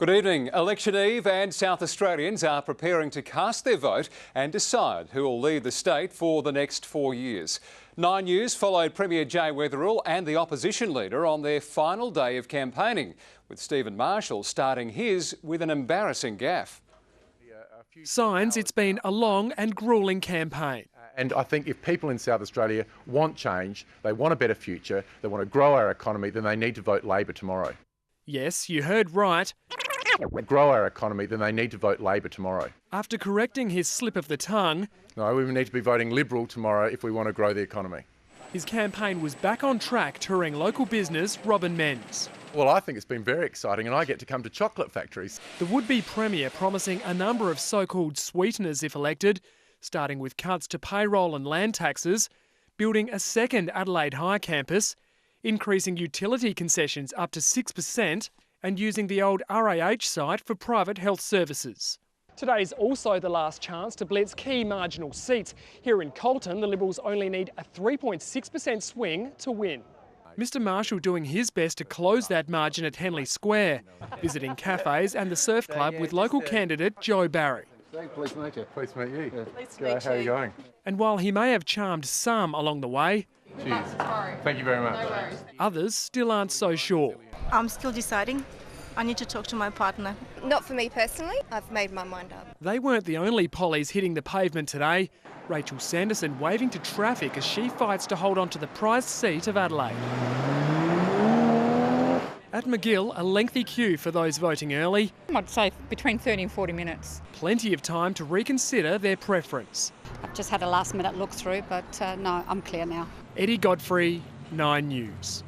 Good evening. Election Eve and South Australians are preparing to cast their vote and decide who will lead the state for the next 4 years. 9 News followed Premier Jay Weatherill and the opposition leader on their final day of campaigning, with Stephen Marshall starting his with an embarrassing gaffe. Signs it's been a long and gruelling campaign. And I think if people in South Australia want change, they want a better future, they want to grow our economy, then they need to vote Labor tomorrow. Yes, you heard right. Grow our economy, then they need to vote Labor tomorrow. After correcting his slip of the tongue, No, we need to be voting Liberal tomorrow if we want to grow the economy. his campaign was back on track, touring local business Robin Men's. Well, I think it's been very exciting and I get to come to chocolate factories. The would-be Premier promising a number of so-called sweeteners if elected, starting with cuts to payroll and land taxes, building a second Adelaide High campus, increasing utility concessions up to 6%, and using the old RAH site for private health services. Today's also the last chance to blitz key marginal seats. Here in Colton, the Liberals only need a 3.6% swing to win. Mr Marshall doing his best to close that margin at Henley Square, visiting cafes and the surf club with local candidate Joe Barry. Pleased to meet you. Pleased to meet you. Pleased to meet you. How are you going? And while he may have charmed some along the way, Cheers. Thank you very much. No worries. others still aren't so sure. I'm still deciding. I need to talk to my partner. Not for me personally. I've made my mind up. They weren't the only pollies hitting the pavement today. Rachel Sanderson waving to traffic as she fights to hold on to the prized seat of Adelaide. At McGill, a lengthy queue for those voting early. I'd say between 30 and 40 minutes. Plenty of time to reconsider their preference. I've just had a last minute look through, but no, I'm clear now. Eddie Godfrey, 9 News.